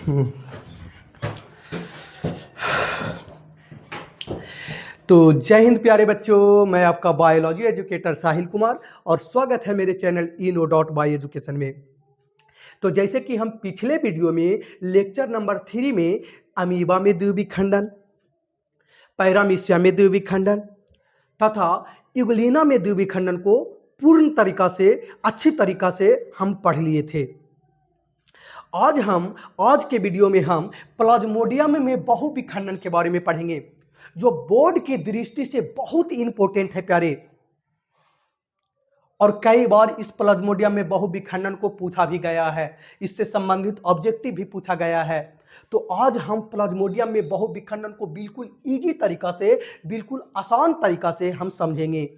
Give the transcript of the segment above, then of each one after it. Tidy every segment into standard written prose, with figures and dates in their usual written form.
हम्म। तो जय हिंद प्यारे बच्चों, मैं आपका बायोलॉजी एजुकेटर साहिल कुमार और स्वागत है मेरे चैनल ino.by एजुकेशन में। तो जैसे कि हम पिछले वीडियो में लेक्चर नंबर 3 में अमीबा में द्विविखंडन, पैरामीशिया में द्विविखंडन तथा यूग्लिना में द्विविखंडन को पूर्ण तरीका से अच्छी तरीका से हम पढ़ लिए थे। आज के वीडियो में हम प्लाज्मोडियम में बहुविखंडन के बारे में पढ़ेंगे, जो बोर्ड की दृष्टि से बहुत इंपॉर्टेंट है प्यारे। और कई बार इस प्लाज्मोडियम में बहुविखंडन को पूछा भी गया है, इससे संबंधित ऑब्जेक्टिव भी पूछा गया है। तो आज हम प्लाज्मोडियम में बहुविखंडन को बिल्कुल इजी तरीका से, बिल्कुल आसान तरीका से हम समझेंगे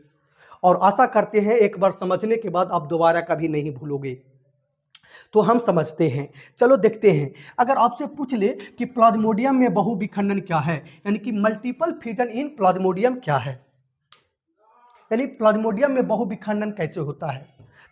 और आशा करते हैं एक बार समझने के बाद आप दोबारा कभी नहीं भूलोगे। तो हम समझते हैं, चलो देखते हैं। अगर आपसे पूछ ले कि प्लाज्मोडियम में बहुविखंडन क्या है, यानी कि मल्टीपल फिजन इन प्लाज्मोडियम क्या है, यानी प्लाज्मोडियम में बहुविखंडन कैसे होता है,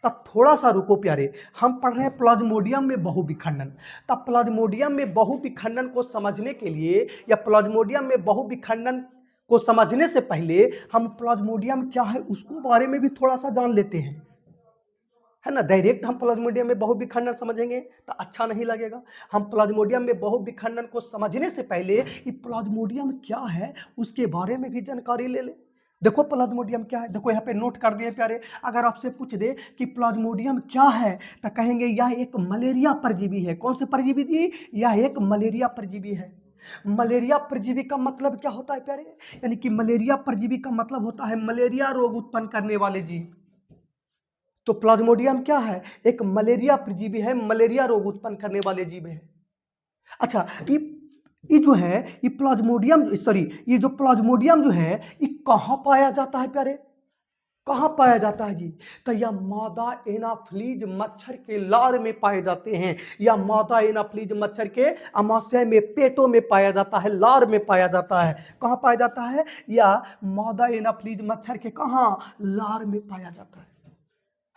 तब थोड़ा सा रुको प्यारे। हम पढ़ रहे हैं प्लाज्मोडियम में बहुविखंडन। तब प्लाज्मोडियम में बहुविखंडन को समझने के लिए या प्लाज्मोडियम में बहुविखंडन को समझने से पहले हम प्लाज्मोडियम क्या है उसको बारे में भी थोड़ा सा जान लेते हैं, है ना। डायरेक्ट हम प्लाज्मोडियम में बहुविखंडन समझेंगे तो अच्छा नहीं लगेगा। हम प्लाज्मोडियम में बहुविखंडन को समझने से पहले ये प्लाज्मोडियम क्या है उसके बारे में भी जानकारी ले ले। देखो प्लाज्मोडियम क्या है, देखो यहाँ पे नोट कर दिए प्यारे। अगर आपसे पूछ दे कि प्लाज्मोडियम क्या है तो कहेंगे यह एक मलेरिया परजीवी है। कौन से परजीवी जी? यह एक मलेरिया परजीवी है। मलेरिया परजीवी का मतलब क्या होता है प्यारे? यानी कि मलेरिया परजीवी का मतलब होता है मलेरिया रोग उत्पन्न करने वाले जीव। तो प्लाज्मोडियम क्या है? एक मलेरिया परजीवी है, मलेरिया रोग उत्पन्न करने वाले जीव है। अच्छा, ये जो है ये प्लाज्मोडियम, सॉरी, ये जो प्लाज्मोडियम जो है ये कहाँ पाया जाता है प्यारे? कहाँ पाया जाता है जी? तो यह मादा एनाफ्लीज मच्छर के लार में पाए जाते हैं। या मादा एनाफ्लीज मच्छर के आमाशय में, पेटों में पाया जाता है, लार में पाया जाता है। कहाँ पाया जाता है? या मादा एनाफ्लीज मच्छर के कहाँ? लार में पाया जाता है।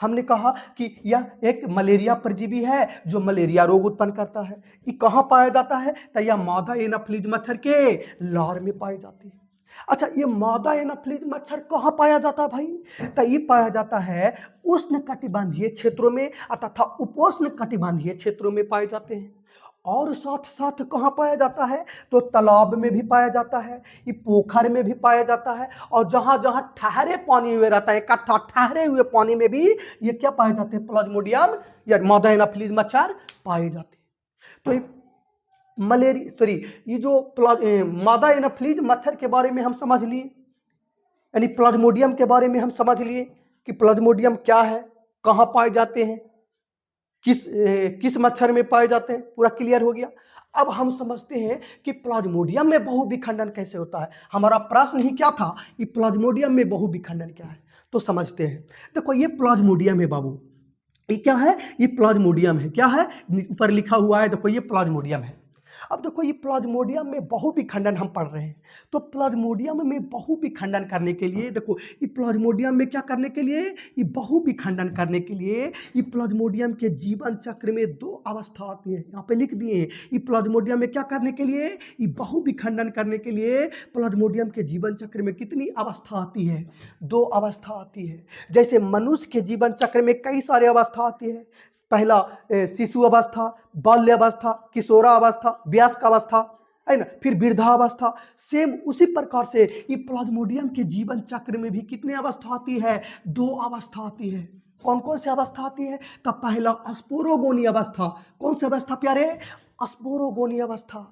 हमने कहा कि यह एक मलेरिया परजीवी है जो मलेरिया रोग उत्पन्न करता है। ये कहाँ पाया जाता है? तो यह मादा एनाफ्लीज मच्छर के लार में पाई जाती है। अच्छा, ये मादा एनाफ्लीज मच्छर कहाँ पाया जाता है भाई? तो ये पाया जाता है उष्ण कटिबंधीय क्षेत्रों में तथा उपोष्ण कटिबंधीय क्षेत्रों में पाए जाते हैं। और साथ साथ कहाँ पाया जाता है? तो तालाब में भी पाया जाता है, ये पोखर में भी पाया जाता है, और जहां जहां ठहरे पानी हुए रहता है, इकट्ठा ठहरे हुए पानी में भी ये क्या पाए जाते हैं? प्लाज्मोडियम या मादा एनाफ्लीज मच्छर पाए जाते हैं। तो ये जो मादा एनाफ्लीज मच्छर के बारे में हम समझ लिए, यानी प्लाज्मोडियम के बारे में हम समझ लिए कि प्लाज्मोडियम क्या है, कहाँ पाए जाते हैं, किस मच्छर में पाए जाते हैं, पूरा क्लियर हो गया। अब हम समझते हैं कि प्लाज्मोडियम में बहुविखंडन कैसे होता है। हमारा प्रश्न ही क्या था कि प्लाज्मोडियम में बहुविखंडन क्या है, तो समझते हैं। देखो ये प्लाज्मोडियम है बाबू, ये क्या है? ये प्लाज्मोडियम है। क्या है? ऊपर लिखा हुआ है, देखो ये प्लाज्मोडियम है। अब देखो ये प्लाज्मोडियम में बहुविखंडन हम पढ़ रहे हैं। तो प्लाज्मोडियम में बहुविखंडन करने के लिए, देखो ये प्लाज्मोडियम में क्या करने के लिए, ये बहुविखंडन करने के लिए ये प्लाज्मोडियम के जीवन चक्र में दो अवस्था आती है। यहाँ पे लिख दिए हैं, ये प्लाज्मोडियम में क्या करने के लिए, ये बहुविखंडन करने के लिए प्लाज्मोडियम के जीवन चक्र में कितनी अवस्था आती है? दो अवस्था आती है। जैसे मनुष्य के जीवन चक्र में कई सारे अवस्था आती है। पहला शिशु अवस्था, बाल्य अवस्था, किशोरा अवस्था, वयस्क अवस्था, है ना, फिर वृद्धावस्था। सेम उसी प्रकार से ये प्लाज्मोडियम के जीवन चक्र में भी कितनी अवस्था आती है? दो अवस्था आती है। कौन कौन सी अवस्था आती है? तो पहला स्पोरोगोनी अवस्था। कौन सी अवस्था प्यारे? स्पोरोगोनी अवस्था।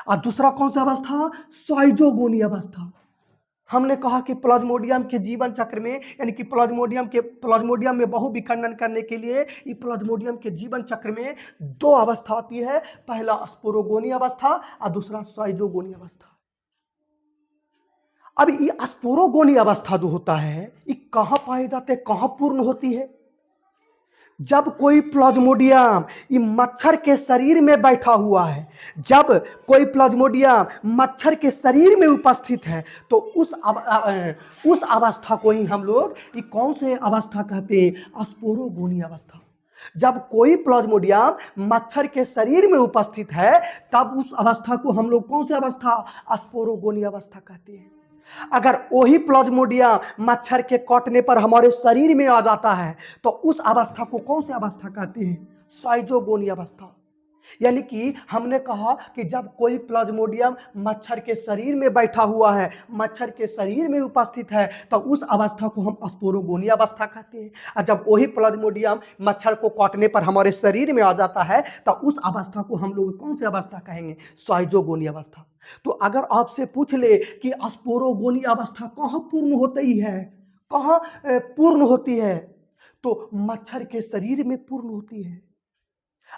और दूसरा कौन सा अवस्था? साइजोगोनी अवस्था। हमने कहा कि प्लाज्मोडियम के जीवन चक्र में, यानी कि प्लाज्मोडियम में बहुविखंडन करने के लिए ये प्लाज्मोडियम के जीवन चक्र में दो अवस्था आती है। पहला स्पोरोगोनी अवस्था और दूसरा साइजोगोनी अवस्था। अब ये स्पोरोगोनी अवस्था जो होता है ये कहां पाए जाते हैं, कहां पूर्ण होती है? जब कोई प्लाज्मोडियम ये मच्छर के शरीर में बैठा हुआ है, जब कोई प्लाज्मोडियम मच्छर के शरीर में उपस्थित है, तो उस अवस्था को ही हम लोग ये कौन से अवस्था कहते हैं? स्पोरोगोनी अवस्था। जब कोई प्लाज्मोडियम मच्छर के शरीर में उपस्थित है तब उस अवस्था को हम लोग कौन सी अवस्था, स्पोरोगोनी अवस्था कहते हैं। अगर वही प्लाज्मोडियम मच्छर के काटने पर हमारे शरीर में आ जाता है तो उस अवस्था को कौन सी अवस्था कहते हैं, साइजोगोनी अवस्था। यानी कि हमने कहा कि जब कोई प्लाज्मोडियम मच्छर के शरीर में बैठा हुआ है, मच्छर के शरीर में उपस्थित है, तो उस अवस्था को हम स्पोरोगोनी अवस्था कहते हैं। और जब वही प्लाज्मोडियम मच्छर को काटने पर हमारे शरीर में आ जाता है तो उस अवस्था को हम लोग कौन सी अवस्था कहेंगे, साइजोगोनी अवस्था। तो अगर आपसे पूछ ले कि स्पोरोगोनी अवस्था कहाँ पूर्ण होती है, कहाँ पूर्ण होती है, तो मच्छर के शरीर में पूर्ण होती है।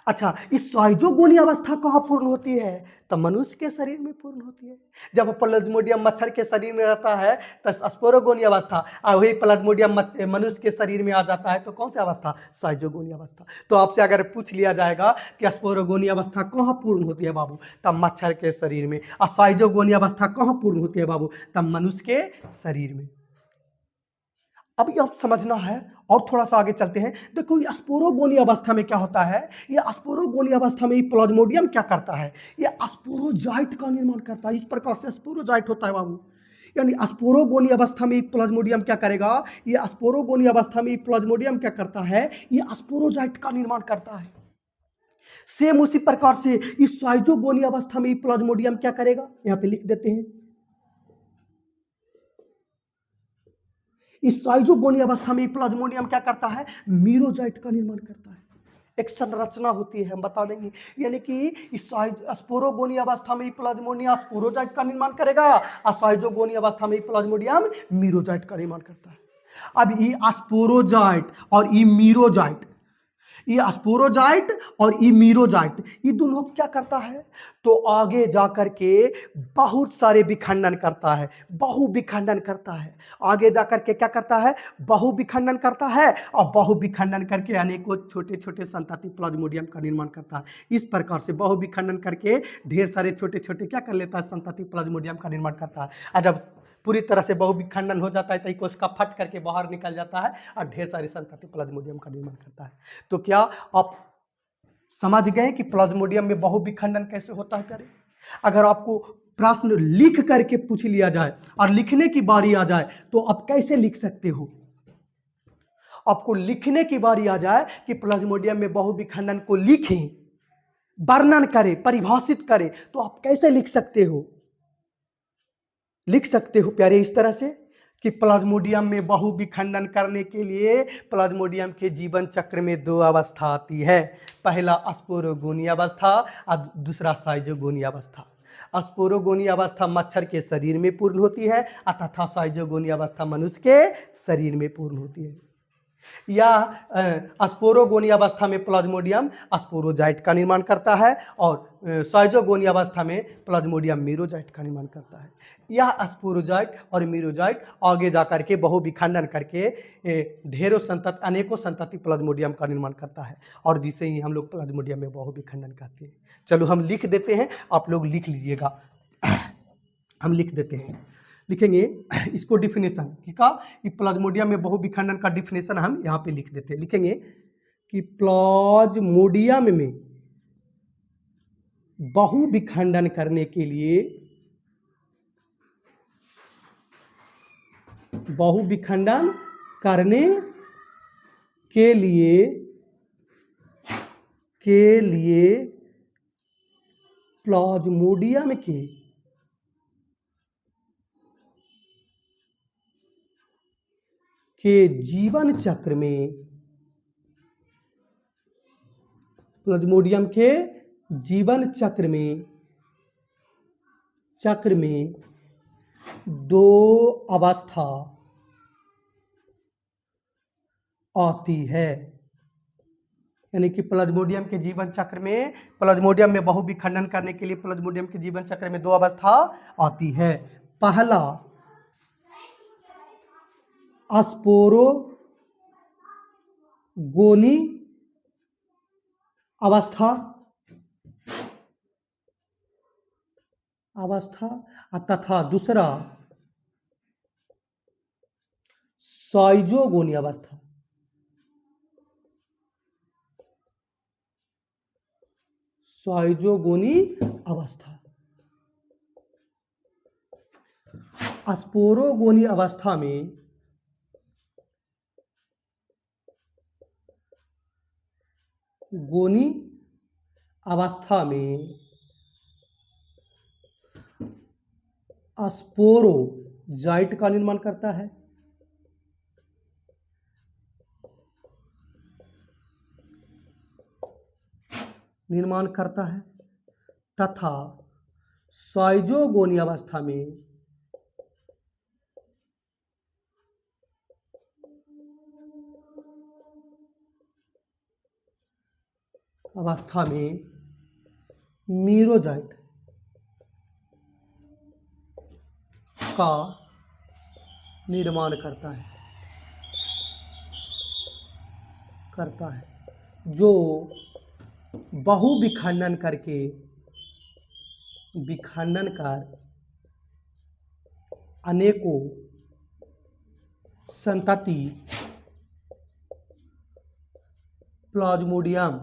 अच्छा, इस साइजोगोनी अवस्था कहाँ पूर्ण होती है, तो मनुष्य के शरीर में पूर्ण होती है। जब प्लाज्मोडियम मच्छर के शरीर में रहता है तो स्पोरोगोनी अवस्था, और वही प्लाज्मोडियम मनुष्य के शरीर में आ जाता है तो कौन सी अवस्था, साइजोगोनी अवस्था। तो आपसे अगर पूछ लिया जाएगा कि स्पोरोगोनी अवस्था कहाँ पूर्ण होती है बाबू, तब मच्छर के शरीर में, और साइजोगोनी अवस्था कहाँ पूर्ण होती है बाबू, तब मनुष्य के शरीर में। अभी आप समझना है और थोड़ा सा आगे चलते हैं। देखो ये स्पोरोगोनी अवस्था में क्या होता है, ये स्पोरोगोनी अवस्था में ये प्लाज्मोडियम क्या करता है, ये स्पोरोजाइट का निर्माण करता है। इस प्रकार से स्पोरोजाइट होता है बाबू। यानी स्पोरोगोनी अवस्था में प्लाज्मोडियम क्या करेगा, ये स्पोरोगोनी अवस्था में प्लाज्मोडियम क्या करता है, ये स्पोरोजाइट का निर्माण करता है। सेम उसी प्रकार से इस साइजोगोनी अवस्था में प्लाज्मोडियम क्या करेगा, यहां पे लिख देते हैं। इस साइजोगोनी अवस्था में प्लाज्मोडियम क्या करता है, मीरोजाइट का निर्माण करता है। एक संरचना होती है, हम बता देंगे। यानी कि इस स्पोरोगोनी अवस्था में प्लाज्मोडियम स्पोरोजाइट का निर्माण करेगा और साइजोगोनी अवस्था में प्लाज्मोडियम मीरोजाइट का निर्माण करता है। अब ये स्पोरोजाइट और ये मीरोजाइट, ये स्पोरोजाइट और इमीरोजाइट, ये दोनों क्या करता है, तो आगे जाकर के बहुत सारे विखंडन करता है, बहु विखंडन करता है। आगे जाकर के क्या करता है, बहु विखंडन करता है, और बहु विखंडन करके अनेकों छोटे छोटे संतति प्लाज्मोडियम का निर्माण करता है। इस प्रकार से बहु विखंडन करके ढेर सारे छोटे छोटे क्या कर लेता है, संतति प्लाज्मोडियम का निर्माण करता है। और जब पूरी तरह से बहुविखंडन हो जाता है तो कोशिका फट करके बाहर निकल जाता है और ढेर सारी संतति प्लाज्मोडियम का निर्माण करता है। तो क्या आप समझ गए कि प्लाज्मोडियम में बहुविखंडन कैसे होता है प्यारे। अगर आपको प्रश्न लिख करके पूछ लिया जाए और लिखने की बारी आ जाए तो आप कैसे लिख सकते हो, आपको लिखने की बारी आ जाए कि प्लाज्मोडियम में बहुविखंडन को लिखें, वर्णन करें, परिभाषित करें, तो आप कैसे लिख सकते हो, लिख सकते हो प्यारे इस तरह से कि प्लाज्मोडियम में बहुविखंडन करने के लिए प्लाज्मोडियम के जीवन चक्र में दो अवस्था आती है, पहला स्पोरोगोनी अवस्था और दूसरा साइजोगोनी अवस्था। स्पोरोगोनी अवस्था मच्छर के शरीर में पूर्ण होती है तथा साइजोगोनी अवस्था मनुष्य के शरीर में पूर्ण होती है। या स्पोरोगोनी अवस्था में प्लाज्मोडियम स्पोरोजाइट का निर्माण करता है और साइजोगोनी अवस्था में प्लाज्मोडियम मीरोजाइट का निर्माण करता है। यह स्पोरोजाइट और मीरोजाइट आगे जाकर के बहुविखंडन करके ढेरों संतति, अनेकों संतति प्लाज्मोडियम का निर्माण करता है और जिसे ही हम लोग प्लाज्मोडियम में बहुविखंडन कहते हैं। चलो हम लिख देते हैं, आप लोग लिख लीजिएगा। हम लिख देते हैं, लिखेंगे इसको डिफिनेशन का, कि प्लाज्मोडियम में बहुविखंडन का डिफिनेशन हम यहाँ पे लिख देते हैं। लिखेंगे कि प्लाज्मोडियम में बहुविखंडन करने के लिए, बहुविखंडन करने के लिए प्लाज्मोडियम के जीवन चक्र में, प्लाज्मोडियम के जीवन चक्र में दो अवस्था आती है। यानी कि प्लाज्मोडियम के जीवन चक्र में, प्लाज्मोडियम में बहुविखंडन करने के लिए प्लाज्मोडियम के जीवन चक्र में दो अवस्था आती है। पहला स्पोरोगोनी अवस्था तथा दूसरा साइजोगोनी अवस्था। स्वाइजोगोनी अवस्था। स्पोरोगोनी अवस्था में गोनी अवस्था में स्पोरोजाइट का निर्माण करता है। तथा स्वाइजोगोनी अवस्था में मीरोजाइट का निर्माण करता है जो बहुविखंडन कर अनेकों संतति प्लाज्मोडियम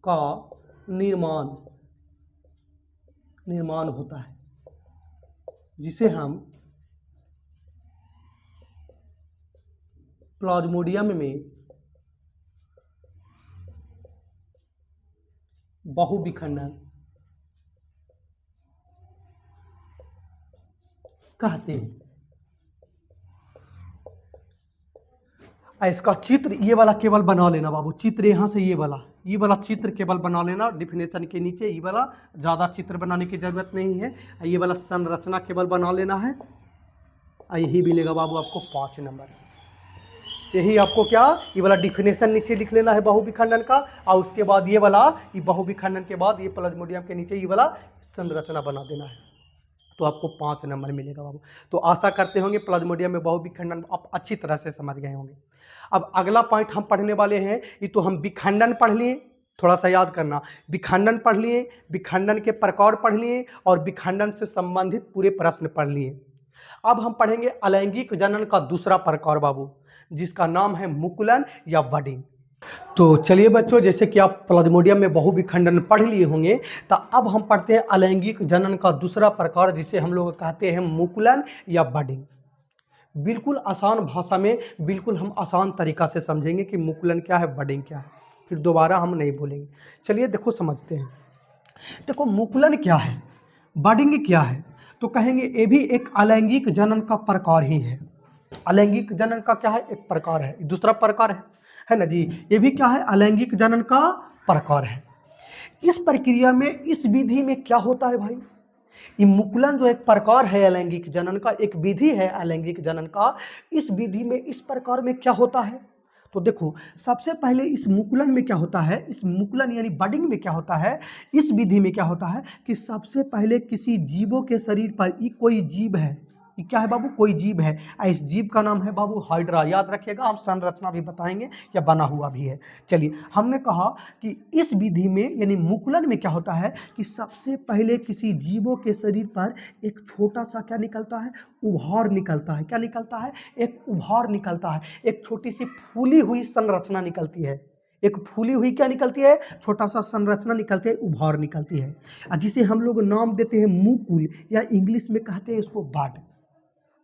का निर्माण होता है, जिसे हम प्लाज्मोडियम में बहुविखंडन कहते हैं। इसका चित्र ये वाला केवल बना लेना बाबू, चित्र यहाँ से ये वाला चित्र केवल बना लेना डिफिनेशन के नीचे। ये वाला ज़्यादा चित्र बनाने की ज़रूरत नहीं है, ये वाला संरचना केवल बना लेना है। यही मिलेगा बाबू आपको 5 नंबर। यही आपको क्या, ये वाला डिफिनेशन नीचे लिख लेना है बहुविखंडन का, और उसके बाद ये वाला, ये बहुविखंडन के बाद ये प्लाज्मोडियम के नीचे ये वाला संरचना बना देना है, तो आपको 5 नंबर मिलेगा बाबू। तो आशा करते होंगे प्लाज्मोडियम में बहुविखंडन आप अच्छी तरह से समझ गए होंगे। अब अगला पॉइंट हम पढ़ने वाले हैं, ये तो हम विखंडन पढ़ लिए, थोड़ा सा याद करना, विखंडन पढ़ लिए, विखंडन के प्रकार पढ़ लिए, और विखंडन से संबंधित पूरे प्रश्न पढ़ लिए। अब हम पढ़ेंगे अलैंगिक जनन का दूसरा प्रकार बाबू, जिसका नाम है मुकुलन या बडिंग। तो चलिए बच्चों, जैसे कि आप प्लाज्मोडियम में बहुविखंडन पढ़ लिए होंगे, तो अब हम पढ़ते हैं अलैंगिक जनन का दूसरा प्रकार, जिसे हम लोग कहते हैं मुकुलन या बडिंग। बिल्कुल आसान भाषा में, बिल्कुल हम आसान तरीका से समझेंगे कि मुकुलन क्या है, बडिंग क्या है, फिर दोबारा हम नहीं बोलेंगे। चलिए देखो समझते हैं। देखो मुकुलन क्या है, बडिंग क्या है, तो कहेंगे ये भी एक अलैंगिक जनन का प्रकार ही है। अलैंगिक जनन का क्या है, एक प्रकार है, दूसरा प्रकार है ना जी। ये भी क्या है, अलैंगिक जनन का प्रकार है। इस प्रक्रिया में, इस विधि में क्या होता है भाई, ये मुकुलन जो एक प्रकार है अलैंगिक जनन का, एक विधि है अलैंगिक जनन का, इस विधि में, इस प्रकार में क्या होता है, तो देखो सबसे पहले इस मुकुलन में क्या होता है, इस मुकुलन यानी बडिंग में क्या होता है, इस विधि में क्या होता है कि सबसे पहले किसी जीवों के शरीर पर, ये कोई जीव है, ये क्या है बाबू, कोई जीव है, इस जीव का नाम है बाबू हाइड्रा। याद रखिएगा, हम संरचना भी बताएंगे, या बना हुआ भी है। चलिए, हमने कहा कि इस विधि में यानी मुकुलन में क्या होता है कि सबसे पहले किसी जीवों के शरीर पर एक छोटा सा क्या निकलता है, उभार निकलता है। क्या निकलता है, एक उभार निकलता है, एक छोटी सी फूली हुई संरचना निकलती है, एक फूली हुई क्या निकलती है, छोटा सा संरचना निकलती है, उभार निकलती है, जिसे हम लोग नाम देते हैं मुकुल, या इंग्लिश में कहते हैं इसको बड।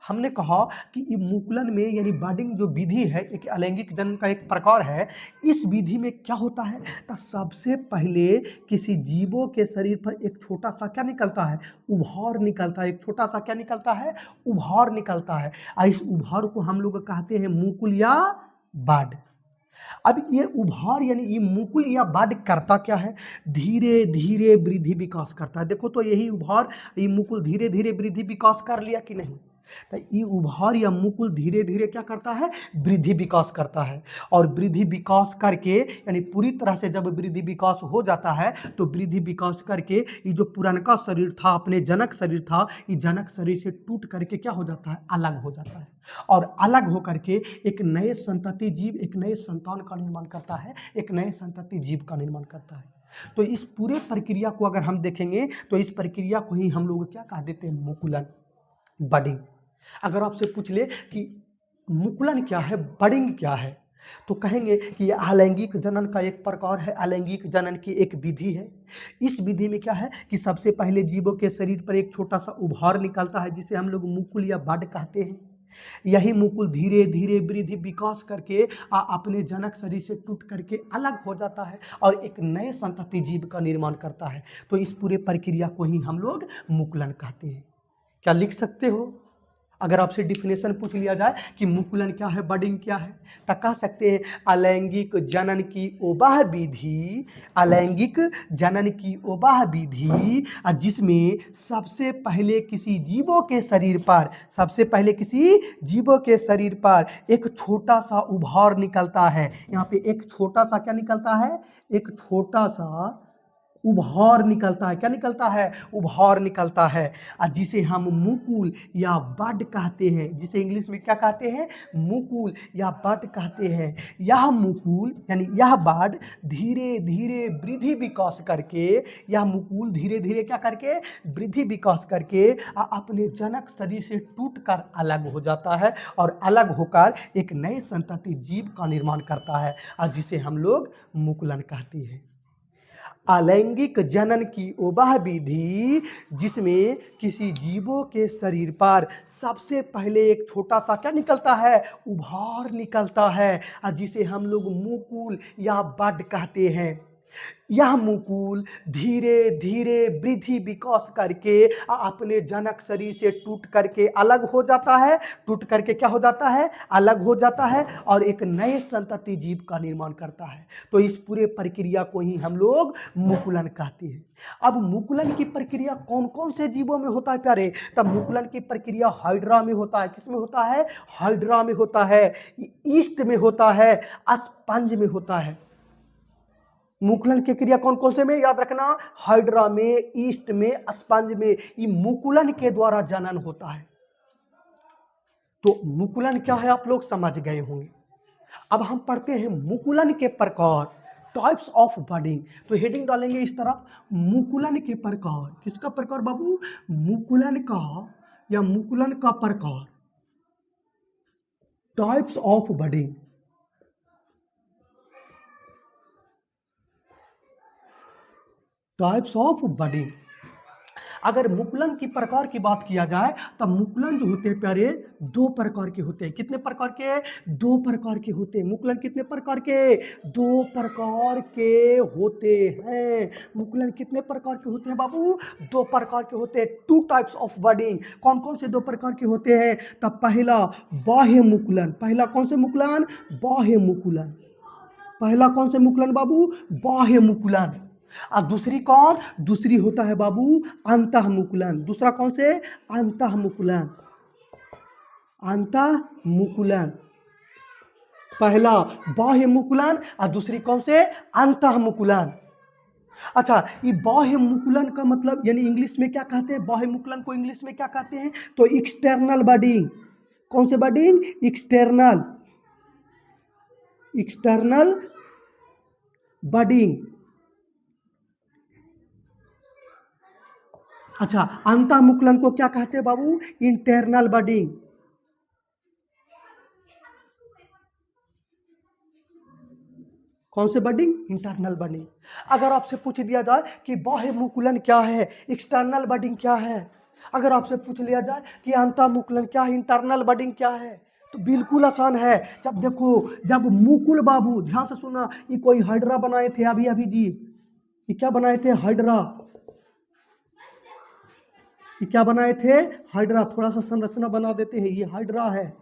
हमने कहा कि ये मुकुलन में यानी बडिंग जो विधि है, एक अलैंगिक जनन का एक प्रकार है। इस विधि में क्या होता है, तो सबसे पहले किसी जीवों के शरीर पर एक छोटा सा क्या निकलता है, उभार निकलता है, एक छोटा सा क्या निकलता है, उभार निकलता है, और इस उभार को हम लोग कहते हैं मुकुल या बड। अब ये उभार यानी ये मुकुल या बड करता क्या है, धीरे धीरे वृद्धि विकास करता है। देखो तो यही उभार, ये मुकुल धीरे धीरे वृद्धि विकास कर लिया कि नहीं, तो ये उभार या मुकुल धीरे धीरे क्या करता है, वृद्धि विकास करता है। और वृद्धि विकास करके यानी पूरी तरह से जब वृद्धि विकास हो जाता है, तो वृद्धि विकास करके ये जो पुरानका शरीर था, अपने जनक शरीर था, ये जनक शरीर से टूट करके क्या हो जाता है, अलग हो जाता है, और अलग हो करके एक नए संतति जीव, एक नए संतान का निर्माण करता है, एक नए संतति जीव का निर्माण करता है। तो इस पूरे प्रक्रिया को अगर हम देखेंगे, तो इस प्रक्रिया को ही हम लोग क्या कह देते हैं, मुकुलन, बडिंग। अगर आपसे पूछ ले कि मुकुलन क्या है, बडिंग क्या है, तो कहेंगे कि ये अलैंगिक जनन का एक प्रकार है, अलैंगिक जनन की एक विधि है। इस विधि में क्या है कि सबसे पहले जीवों के शरीर पर एक छोटा सा उभार निकलता है जिसे हम लोग मुकुल या बड कहते हैं। यही मुकुल धीरे धीरे वृद्धि विकास करके अपने जनक शरीर से टूट करके अलग हो जाता है और एक नए संतति जीव का निर्माण करता है। तो इस पूरे प्रक्रिया को ही हम लोग मुकुलन कहते हैं। क्या लिख सकते हो? अगर आपसे डिफिनेशन पूछ लिया जाए कि मुकुलन क्या है, बडिंग क्या है, तो कह सकते हैं अलैंगिक जनन की वह विधि, अलैंगिक जनन की वह विधि जिसमें सबसे पहले किसी जीवों के शरीर पर, सबसे पहले किसी जीवों के शरीर पर एक छोटा सा उभार निकलता है। यहाँ पे एक छोटा सा क्या निकलता है? एक छोटा सा उभार निकलता है। क्या निकलता है? उभार निकलता है, जिसे हम मुकुल या बड कहते हैं, जिसे इंग्लिश में क्या कहते हैं? मुकुल या बड कहते हैं। यह मुकुल यानी यह बड धीरे धीरे वृद्धि विकास करके, यह मुकुल धीरे धीरे क्या करके? वृद्धि विकास करके अपने जनक शरीर से टूट कर अलग हो जाता है और अलग होकर एक नए संतति जीव का निर्माण करता है, जिसे हम लोग मुकुलन कहते हैं। अलैंगिक जनन की वह विधि जिसमें किसी जीवों के शरीर पर सबसे पहले एक छोटा सा क्या निकलता है? उभार निकलता है, जिसे हम लोग मुकुल या बड कहते हैं। यह मुकुल धीरे धीरे वृद्धि विकास करके अपने जनक शरीर से टूट करके अलग हो जाता है, टूट करके क्या हो जाता है? अलग हो जाता है और एक नए संतति जीव का निर्माण करता है। तो इस पूरे प्रक्रिया को ही हम लोग मुकुलन कहते हैं। अब मुकुलन की प्रक्रिया कौन कौन से जीवों में होता है प्यारे? तब मुकुलन की प्रक्रिया हाइड्रा में होता है। किस में होता है? हाइड्रा में होता है, ईस्ट में होता है, स्पंज में होता है। मुकुलन की क्रिया कौन कौन से में? याद रखना, हाइड्रा में, ईस्ट में, स्पंज में। ये मुकुलन के द्वारा जनन होता है। तो मुकुलन क्या है आप लोग समझ गए होंगे। अब हम पढ़ते हैं मुकुलन के प्रकार, टाइप्स ऑफ बडिंग। तो हेडिंग डालेंगे इस तरह, मुकुलन के प्रकार। किसका प्रकार बाबू? मुकुलन का या मुकुलन का प्रकार, types of budding. Types of budding. अगर मुकुलन की प्रकार की बात किया जाए तो मुकुलन जो होते हैं प्यारे दो प्रकार के होते हैं। कितने प्रकार के? दो प्रकार के होते हैं। मुकुलन कितने प्रकार के? दो प्रकार के होते हैं। मुकुलन कितने प्रकार के होते हैं बाबू? दो प्रकार के होते हैं। Two types of budding. कौन कौन से दो प्रकार के होते हैं? तब पहला बाह्य मुकुलन। पहला कौन से मुकुलन? बाह्य मुकुलन। पहला कौन से मुकुलन बाबू? बाह्य मुकुलन। और दूसरी कौन? दूसरी होता है बाबू अंतः मुकुलन। दूसरा कौन से? अंतः मुकुलन। अंतः मुकुलन। पहला बाह्य मुकुलन और दूसरी कौन से? अंतः मुकुलन। अच्छा, ये बाह्य मुकुलन का मतलब यानी इंग्लिश में क्या कहते हैं? बाह्य मुकुलन को इंग्लिश में क्या कहते हैं? तो एक्सटर्नल बडिंग। कौन से बडिंग? External, external budding. अच्छा, अंतः मुकुलन को क्या कहते हैं बाबू? Internal budding. कौन से बडिंग? Internal budding. अगर आपसे पूछ दिया जाए कि बाह्य मुकुलन क्या है, एक्सटर्नल बडिंग क्या है, अगर आपसे पूछ लिया जाए कि अंतः मुकुलन क्या है, इंटरनल बडिंग क्या है, तो बिल्कुल आसान है। जब देखो, जब मुकुल बाबू ध्यान से सुना, ये कोई हाइड्रा बनाए थे अभी अभी जी, ये क्या बनाए थे? हाइड्रा। ये क्या बनाए थे? हाइड्रा। थोड़ा सा संरचना बना देते हैं, ये हाइड्रा है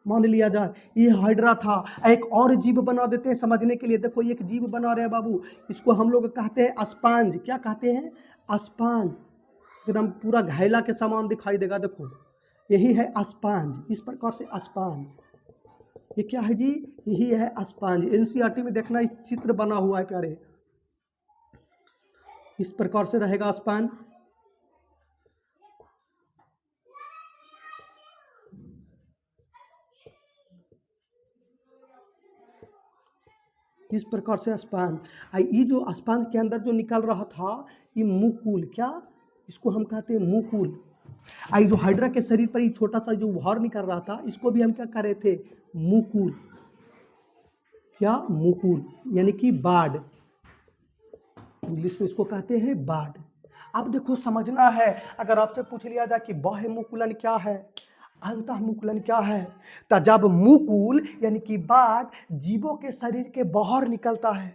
मान लिया जाए, ये हाइड्रा था। एक और जीव बना देते हैं समझने के लिए। देखो एक जीव बना रहे हैं बाबू, इसको हम लोग कहते हैं स्पंज। क्या कहते हैं? स्पंज। एकदम पूरा घैला के समान दिखाई देगा, देखो यही है स्पंज। इस प्रकार से स्पंज, ये क्या है जी? यही है स्पंज। एनसीईआरटी में देखना, इस चित्र बना हुआ है प्यारे, इस प्रकार से रहेगा स्पंज। इस प्रकार से स्पंज। ये जो स्पंज के अंदर जो निकल रहा था ये मुकुल, क्या इसको हम कहते हैं? मुकुल। आई जो हाइड्रा के शरीर पर ये छोटा सा जो उभार निकल रहा था, इसको भी हम क्या कर रहे थे? मुकुल। क्या? मुकुल, यानी कि बाढ़। इंग्लिश में इसको कहते हैं बाढ़। अब देखो समझना है, अगर आपसे पूछ लिया जाए कि बाह्य मुकुलन क्या है, अंतः मुकुलन क्या है, तो जब मुकुल यानी कि बाढ़ जीवों के शरीर के बाहर निकलता है,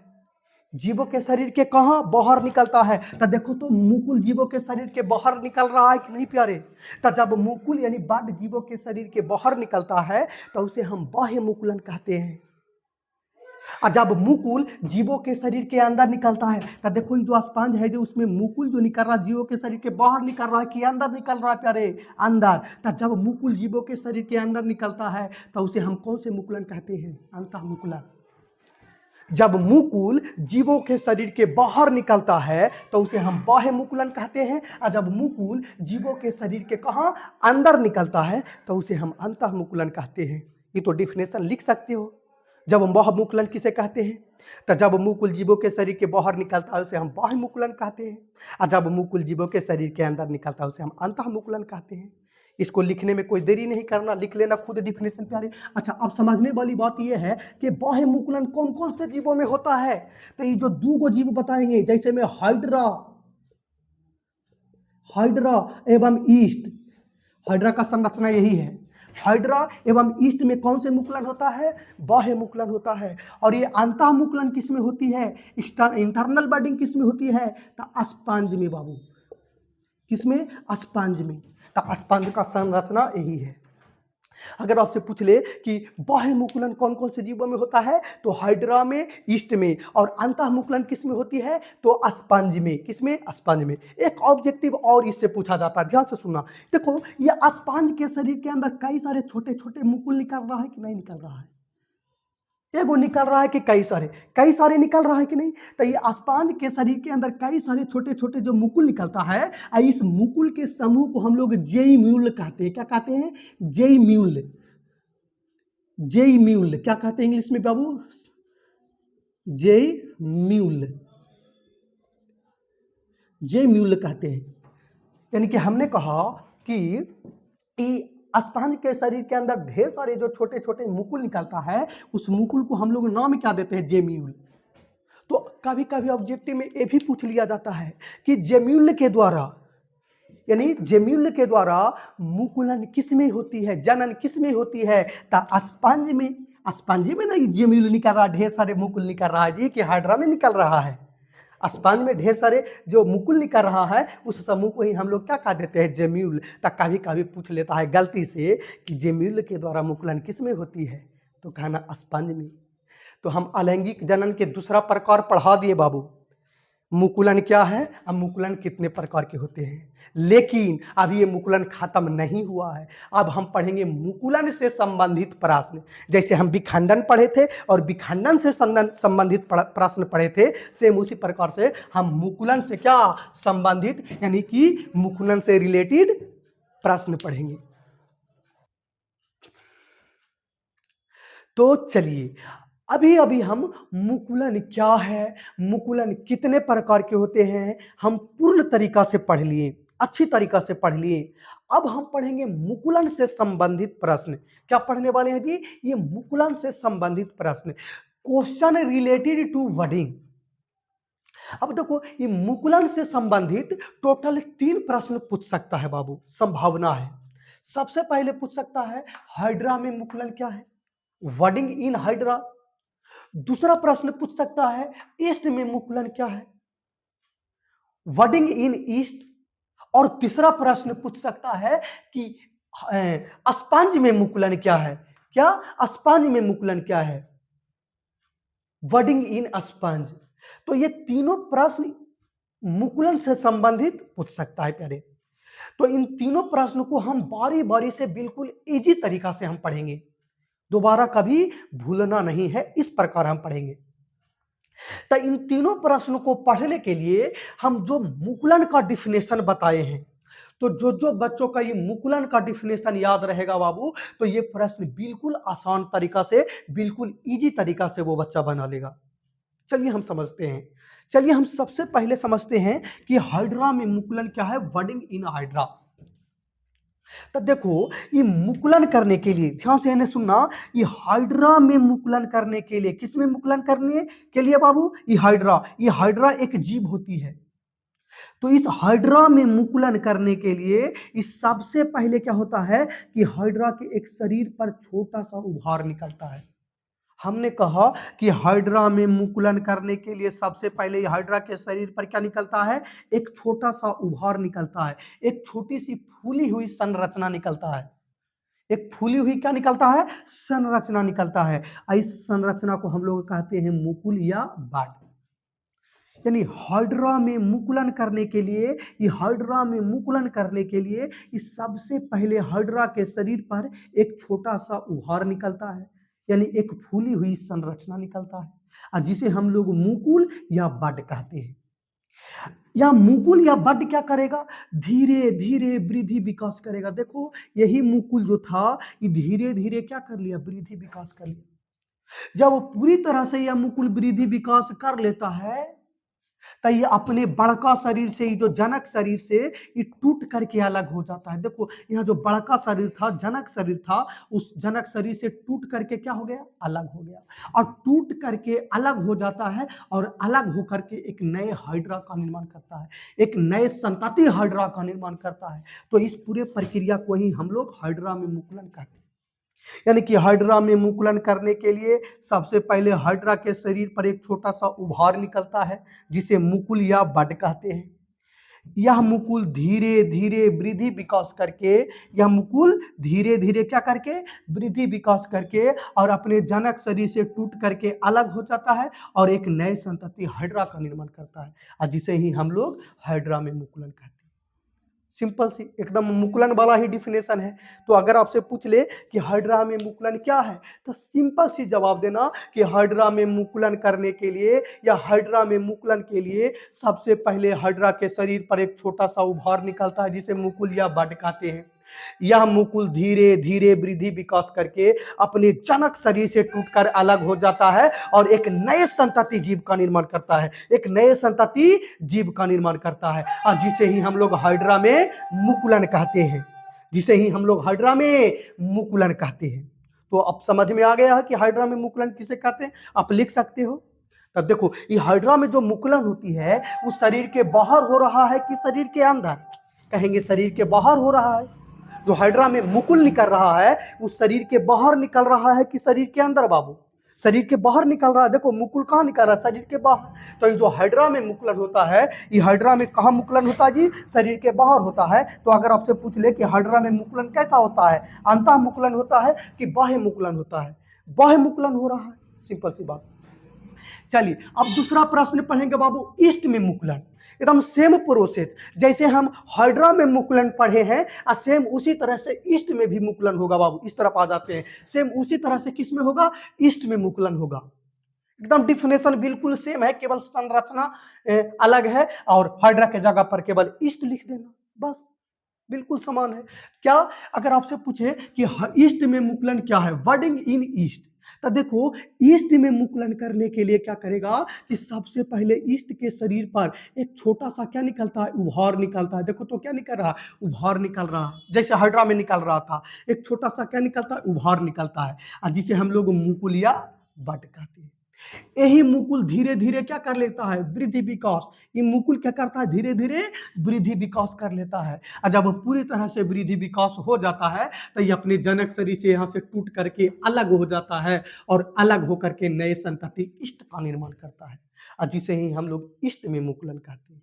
जीवों के शरीर के कहां बाहर निकलता है, तो देखो तो मुकुल जीवों के शरीर के बाहर निकल रहा है कि नहीं प्यारे। तो जब मुकुल यानी बाढ़ जीवों के शरीर के बाहर निकलता है तो उसे हम बाह्य मुकुलन कहते हैं। और जब मुकुल जीवों के शरीर के अंदर निकलता है तो देखो ये जो स्पंज है जो उसमें मुकुल जो निकल रहा है जीवों के शरीर के बाहर निकल रहा है कि अंदर निकल रहा है प्यारे, अंदर। तो जब मुकुल जीवों के शरीर के अंदर निकलता है तो उसे हम कौन से मुकुलन कहते हैं? अंतः मुकुलन। जब मुकुल जीवों के शरीर के बाहर निकलता है तो उसे हम बाह्य मुकुलन कहते हैं, और जब मुकुल जीवों के शरीर के कहां अंदर निकलता है तो उसे हम अंतः मुकुलन कहते हैं। ये तो डिफिनेशन लिख सकते हो। जब हम बाह्य मुकुलन किसे कहते हैं? तो जब मुकुल जीवों के शरीर के बाहर निकलता है उसे हम बाह्य मुकुलन कहते हैं, और जब मुकुल जीवों के शरीर के अंदर निकलता है उसे हम अंतः मुकुलन कहते हैं। इसको लिखने में कोई देरी नहीं करना, लिख लेना खुद डिफिनेशन प्यारे। अच्छा, अब समझने वाली बात यह है कि बाह्य मुकुलन कौन कौन से जीवों में होता है। तो ये जो दो जीव बताएंगे, जैसे में हाइड्रा, हाइड्रा एवं ईस्ट, हाइड्रा का संरचना यही है। हाइड्रा एवं ईस्ट में कौन से मुकुलन होता है? बाह्य मुकुलन होता है। और ये अंतः मुकुलन किस में होती है? इंटरनल बडिंग किस में होती है? तो स्पंज में बाबू। किसमें? स्पंज में। तो स्पंज का संरचना यही है। अगर आपसे पूछ ले कि बाह्य मुकुलन कौन कौन से जीवों में होता है, तो हाइड्रा में, ईस्ट में, और अंतः मुकुलन किस में होती है? तो स्पंज में। किसमें? स्पंज में। एक ऑब्जेक्टिव और इससे पूछा जाता है, ध्यान से सुनना। देखो ये स्पंज के शरीर के अंदर कई सारे छोटे छोटे मुकुल निकल रहा है कि नहीं निकल रहा है? एगो निकल रहा है कि कई सारे? कई सारे निकल रहा है कि नहीं? तो ये स्पंज के शरीर के अंदर कई सारे छोटे छोटे जो मुकुल निकलता है, इस मुकुल के समूह को हम लोग जेइम्यूल कहते हैं। क्या कहते हैं? जेइम्यूल। जेइम्यूल क्या कहते हैं इंग्लिश में बाबू? जेइम्यूल। जेइम्यूल कहते हैं। यानी कि हमने कहा कि स्पंज के शरीर के अंदर ढेर सारे जो छोटे छोटे मुकुल निकलता है, उस मुकुल को हम लोग नाम क्या देते हैं? जेम्यूल। तो कभी कभी ऑब्जेक्टिव में ये भी पूछ लिया जाता है कि जेम्यूल के द्वारा, यानी जेम्यूल के द्वारा मुकुलन किस में होती है, जनन किस में होती है? स्पंज में। स्पंज में नहीं जेम्यूल निकल रहा, ढेर सारे मुकुल निकल रहा है जी, कि हाइड्रा में निकल रहा है। स्पंज में ढेर सारे जो मुकुल निकल रहा है उस समूह को ही हम लोग क्या कह देते हैं? जेम्यूल। तो कभी कभी पूछ लेता है गलती से कि जेम्यूल के द्वारा मुकुलन किस में होती है, तो कहना स्पंज में। तो हम अलैंगिक जनन के दूसरा प्रकार पढ़ा दिए बाबू। मुकुलन क्या है, अब मुकुलन कितने प्रकार के होते हैं, लेकिन अब ये मुकुलन खत्म नहीं हुआ है। अब हम पढ़ेंगे मुकुलन से संबंधित प्रश्न। जैसे हम विखंडन पढ़े थे और विखंडन से संबंधित प्रश्न पढ़े थे, सेम उसी प्रकार से हम मुकुलन से क्या संबंधित, यानी कि मुकुलन से रिलेटेड प्रश्न पढ़ेंगे। तो चलिए, अभी अभी हम मुकुलन क्या है, मुकुलन कितने प्रकार के होते हैं, हम पूर्ण तरीका से पढ़ लिए, अच्छी तरीका से पढ़ लिए। अब हम पढ़ेंगे मुकुलन से संबंधित प्रश्न। क्या पढ़ने वाले हैं जी? ये मुकुलन से संबंधित प्रश्न, क्वेश्चन रिलेटेड टू वर्डिंग। अब देखो ये मुकुलन से संबंधित टोटल 3 प्रश्न पूछ सकता है बाबू, संभावना है। सबसे पहले पूछ सकता है हाइड्रा में मुकुलन क्या है, वर्डिंग इन हाइड्रा। दूसरा प्रश्न पूछ सकता है ईस्ट में मुकुलन क्या है, वर्डिंग इन ईस्ट। और तीसरा प्रश्न पूछ सकता है कि स्पंज में मुकुलन क्या है, क्या स्पंज में मुकुलन क्या है, वर्डिंग इन स्पंज। तो ये तीनों प्रश्न मुकुलन से संबंधित पूछ सकता है प्यारे। तो इन तीनों प्रश्न को हम बारी बारी से बिल्कुल इजी तरीका से हम पढ़ेंगे, दोबारा कभी भूलना नहीं है, इस प्रकार हम पढ़ेंगे। तो इन तीनों प्रश्नों को पढ़ने के लिए हम जो मुकुलन का डिफिनेशन बताए हैं, तो जो जो बच्चों का ये मुकुलन का डिफिनेशन याद रहेगा बाबू, तो ये प्रश्न बिल्कुल आसान तरीका से, बिल्कुल इजी तरीका से वो बच्चा बना लेगा। चलिए हम समझते हैं। चलिए हम सबसे पहले समझते हैं कि हाइड्रा में मुकुलन क्या है, वर्डिंग इन हाइड्रा। तो देखो, ये मुकुलन करने के लिए ध्यान से इन्हें सुनना, ये हाइड्रा में मुकुलन करने के लिए, किस में मुकुलन करने के लिए बाबू? ये हाइड्रा एक जीव होती है। तो इस हाइड्रा में मुकुलन करने के लिए इस सबसे पहले क्या होता है कि हाइड्रा के एक शरीर पर छोटा सा उभार निकलता है। हमने कहा कि हाइड्रा में मुकुलन करने के लिए सबसे पहले हाइड्रा के शरीर पर क्या निकलता है? एक छोटा सा उभार निकलता है, एक छोटी सी फूली हुई संरचना निकलता है। एक फूली हुई क्या निकलता है? संरचना निकलता है। इस संरचना को हम लोग कहते हैं मुकुल या बड। यानी हाइड्रा में मुकुलन करने के लिए, ये हाइड्रा में मुकुलन करने के लिए इस सबसे पहले हाइड्रा के शरीर पर एक छोटा सा उभार निकलता है, यानी एक फूली हुई संरचना निकलता है, और जिसे हम लोग मुकुल या बड कहते हैं। या मुकुल या बड क्या करेगा? धीरे धीरे वृद्धि विकास करेगा। देखो, यही मुकुल जो था ये धीरे धीरे क्या कर लिया? वृद्धि विकास कर लिया। जब वो पूरी तरह से यह मुकुल वृद्धि विकास कर लेता है, तो ये अपने बड़का शरीर से, जो जनक शरीर से, ये टूट करके अलग हो जाता है। देखो, यहाँ जो बड़का शरीर था, जनक शरीर था, उस जनक शरीर से टूट करके क्या हो गया? अलग हो गया। और टूट करके अलग हो जाता है, और अलग होकर के एक नए हाइड्रा का निर्माण करता है, एक नए संतति हाइड्रा का निर्माण करता है। तो इस पूरे प्रक्रिया को ही हम लोग हाइड्रा में मुकुलन कहते हैं। यानी कि हाइड्रा में मुकुलन करने के लिए सबसे पहले हाइड्रा के शरीर पर एक छोटा सा उभार निकलता है, जिसे मुकुल या बड कहते हैं। यह मुकुल धीरे धीरे वृद्धि विकास करके, यह मुकुल धीरे धीरे क्या करके? वृद्धि विकास करके और अपने जनक शरीर से टूट करके अलग हो जाता है, और एक नए संतति हाइड्रा का निर्माण करता है, और जिसे ही हम लोग हाइड्रा में मुकुलन कहते हैं। सिंपल सी एकदम मुकुलन वाला ही डिफिनेशन है। तो अगर आपसे पूछ ले कि हाइड्रा में मुकुलन क्या है, तो सिंपल सी जवाब देना कि हाइड्रा में मुकुलन करने के लिए, या हाइड्रा में मुकुलन के लिए सबसे पहले हाइड्रा के शरीर पर एक छोटा सा उभार निकलता है, जिसे मुकुल या बड कहते हैं। यह मुकुल धीरे धीरे वृद्धि विकास करके अपने जनक शरीर से टूटकर अलग हो जाता है, और एक नए संतति जीव का निर्माण करता है, एक नए संतति जीव का निर्माण करता है, और जिसे ही हम लोग हाइड्रा में मुकुलन कहते हैं, जिसे ही हम लोग हाइड्रा में मुकुलन कहते हैं। तो अब समझ में आ गया है कि हाइड्रा में मुकुलन किसे कहते हैं? आप लिख सकते हो। तब देखो, ये हाइड्रा में जो मुकुलन होती है, वो शरीर के बाहर हो रहा है कि शरीर के अंदर? कहेंगे शरीर के बाहर हो रहा है। जो हाइड्रा में मुकुल निकल रहा है, वो शरीर के बाहर निकल रहा है कि शरीर के अंदर बाबू? शरीर के बाहर निकल रहा है। देखो, मुकुल कहाँ निकल रहा है? शरीर के बाहर। तो ये जो हाइड्रा में मुकुलन होता है, ये हाइड्रा में कहाँ मुकुलन होता है जी? शरीर के बाहर होता है। तो अगर आपसे पूछ ले कि हाइड्रा में मुकुलन कैसा होता है, अंतः मुकुलन होता है कि बाह्य मुकुलन होता है? बाह्य मुकुलन हो रहा है, सिंपल सी बात। चलिए, अब दूसरा प्रश्न पढ़ेंगे बाबू, ईस्ट में मुकुलन। एकदम सेम प्रोसेस, जैसे हम हाइड्रा में मुकुलन पढ़े हैं, और सेम उसी तरह से ईस्ट में भी मुकुलन होगा बाबू। इस तरफ आ जाते हैं, सेम उसी तरह से किस में होगा? ईस्ट में मुकुलन होगा। एकदम डिफिनेशन बिल्कुल सेम है, केवल संरचना अलग है, और हाइड्रा के जगह पर केवल ईस्ट लिख देना, बस बिल्कुल समान है। क्या अगर आपसे पूछे कि ईस्ट में मुकुलन क्या है, वर्डिंग इन ईस्ट, तो देखो, ईस्ट में मुकुलन करने के लिए क्या करेगा कि सबसे पहले ईस्ट के शरीर पर एक छोटा सा क्या निकलता है? उभार निकलता है। देखो तो क्या निकल रहा है? उभार निकल रहा है, जैसे हाइड्रा में निकल रहा था। एक छोटा सा क्या निकलता है? उभार निकलता है, और जिसे हम लोग मुकुल या बड कहते हैं। यही मुकुल धीरे धीरे क्या कर लेता है? वृद्धि विकास। ये मुकुल क्या करता है? धीरे धीरे वृद्धि विकास कर लेता है, और जब पूरी तरह से वृद्धि विकास हो जाता है, तो ये अपने जनक शरीर से यहाँ से टूट करके अलग हो जाता है, और अलग होकर के नए संतति ईस्ट का निर्माण करता है, और जिसे ही हम लोग ईस्ट में मुकुलन कहते हैं।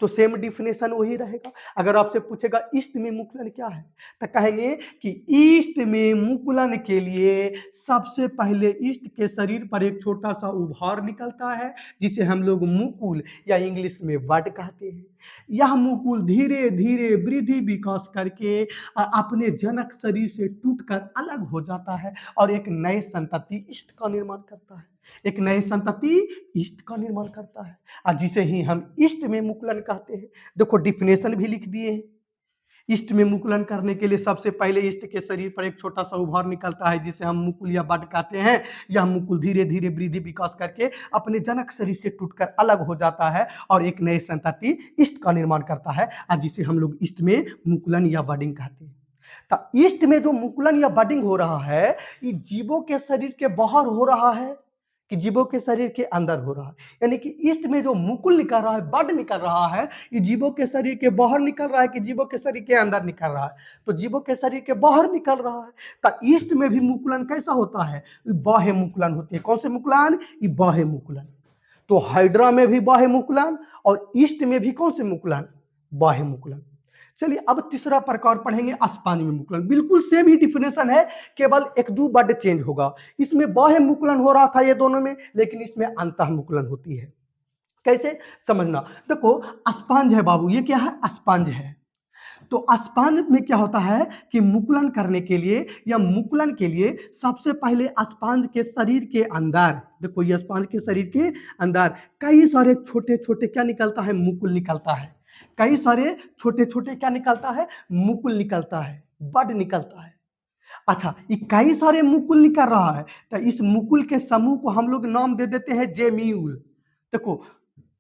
तो सेम डिफिनेशन वही रहेगा। अगर आपसे पूछेगा ईस्ट में मुकुलन क्या है, तो कहेंगे कि ईस्ट में मुकुलन के लिए सबसे पहले ईस्ट के शरीर पर एक छोटा सा उभार निकलता है, जिसे हम लोग मुकुल या इंग्लिश में बड कहते हैं। यह मुकुल धीरे धीरे वृद्धि विकास करके अपने जनक शरीर से टूटकर अलग हो जाता है, और एक नए संतति ईस्ट का निर्माण करता है, एक नए संतति ईस्ट का निर्माण करता है, और जिसे ही हम ईस्ट में मुकुलन कहते हैं। देखो, डिफिनेशन भी लिख दिए हैं। ईस्ट में मुकुलन करने के लिए सबसे पहले ईस्ट के शरीर पर एक छोटा सा उभार निकलता है, जिसे हम मुकुल या बड कहते हैं। यह मुकुल धीरे धीरे वृद्धि विकास करके अपने जनक शरीर से टूटकर अलग हो जाता है, और एक नए संतति ईस्ट का निर्माण करता है, और जिसे हम लोग ईस्ट में मुकुलन या बडिंग कहते हैं। तो ईस्ट में जो मुकुलन या बडिंग हो रहा है, ये जीवों के शरीर के बाहर हो रहा है कि जीवों के शरीर के अंदर हो रहा है। यानी कि ईस्ट में जो मुकुल निकल रहा है, बड निकल रहा है, ये जीवों के शरीर के बाहर निकल रहा है कि जीवों के शरीर के अंदर निकल रहा है। तो जीवों के शरीर के बाहर निकल रहा है। तो ईस्ट में भी मुकुलन कैसा होता है? बाह्य मुकुलन होती है। कौन से मुकुलन? ये बाह्य मुकुलन। तो हाइड्रा में भी बाह्य मुकुलन और ईस्ट में भी कौन से मुकुलन? बाह्य मुकुलन। चलिए अब तीसरा प्रकार पढ़ेंगे अस्पांज में मुकुलन। बिल्कुल सेम ही डिफिनेशन है, केवल एक दो वर्ड चेंज होगा। इसमें बाह्य मुकुलन हो रहा था ये दोनों में, लेकिन इसमें अंतः मुकुलन होती है। कैसे समझना? देखो अस्पांज है बाबू, ये क्या है? अस्पांज है। तो अस्पांज में क्या होता है कि मुकुलन करने के लिए या मुकुलन के लिए सबसे पहले अस्पांज के शरीर के अंदर, देखो ये अस्पांज के शरीर के अंदर कई सारे छोटे छोटे क्या निकलता है? मुकुल निकलता है। कई सारे छोटे छोटे क्या निकलता है? मुकुल निकलता है, बड निकलता है। अच्छा, ये कई सारे मुकुल निकल रहा है, तो इस मुकुल के समूह को हम लोग नाम दे देते हैं जेम्यूल। देखो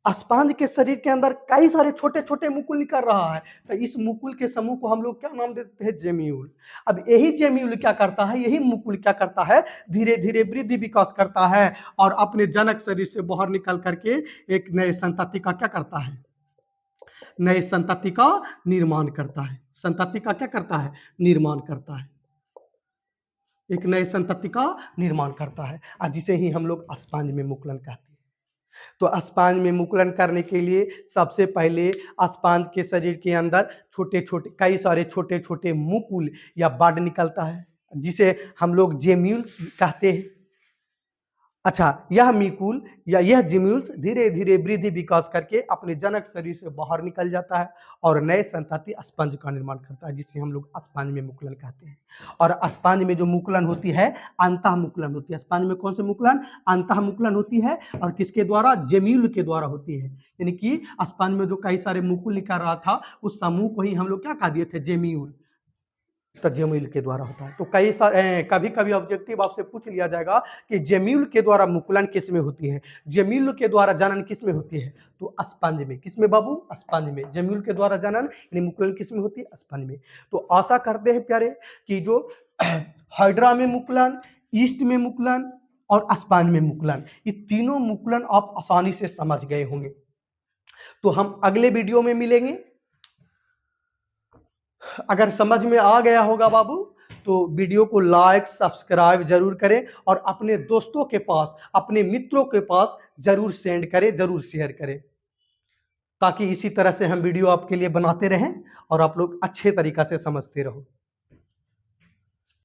अस्पांज के शरीर के अंदर कई सारे छोटे छोटे मुकुल निकल रहा है, तो इस मुकुल के समूह को हम लोग क्या नाम देते हैं? जेम्यूल। अब यही जेम्यूल क्या करता है? यही मुकुल क्या करता है? धीरे धीरे वृद्धि विकास करता है और अपने जनक शरीर से बाहर निकल करके एक नए संतति का क्या करता है? नए संतति का निर्माण करता है। संतति का क्या करता है? निर्माण करता है। एक नए संतति का निर्माण करता है, और जिसे ही हम लोग अस्पांज में मुकुलन कहते हैं। तो अस्पांज में मुकुलन करने के लिए सबसे पहले अस्पांज के शरीर के अंदर छोटे छोटे कई सारे छोटे छोटे मुकुल या बड निकलता है, जिसे हम लोग जेम्यूल्स कहते हैं। अच्छा, यह मिकुल या यह जेम्यूल्स धीरे धीरे वृद्धि विकास करके अपने जनक शरीर से बाहर निकल जाता है और नए संतति अस्पंज का निर्माण करता है, जिसे हम लोग अस्पांज में मुकुलन कहते हैं। और अस्पांज में जो मुकुलन होती है अंतः मुकुलन होती है। अस्पांज में कौन से मुकुलन? अंतः मुकुलन होती है, और किसके द्वारा? जेम्यूल के द्वारा होती है। यानी कि अस्पांज में जो कई सारे मुकुल निकल रहा था, उस समूह को ही हम लोग क्या कह दिए थे? जेम्यूल। तो जेम्यूल के द्वारा होता है। तो कई सारे कभी कभी ऑब्जेक्टिव आपसे पूछ लिया जाएगा कि जेम्यूल के द्वारा मुकुलन किस में होती है, जेम्यूल के द्वारा जनन किस में होती है? तो अस्पंज में। किस में बाबू? अस्पंज में। जेम्यूल के द्वारा जनन यानी मुकुलन किस में होती है? अस्पंज में। तो आशा करते हैं प्यारे कि जो हाइड्रा में मुकुलन, ईस्ट में मुकुलन और अस्पंज में मुकुलन, ये तीनों मुकुलन आप आसानी से समझ गए होंगे। तो हम अगले वीडियो में मिलेंगे। अगर समझ में आ गया होगा बाबू, तो वीडियो को लाइक सब्सक्राइब जरूर करें और अपने दोस्तों के पास, अपने मित्रों के पास जरूर सेंड करें, जरूर शेयर करें, ताकि इसी तरह से हम वीडियो आपके लिए बनाते रहें और आप लोग अच्छे तरीका से समझते रहो।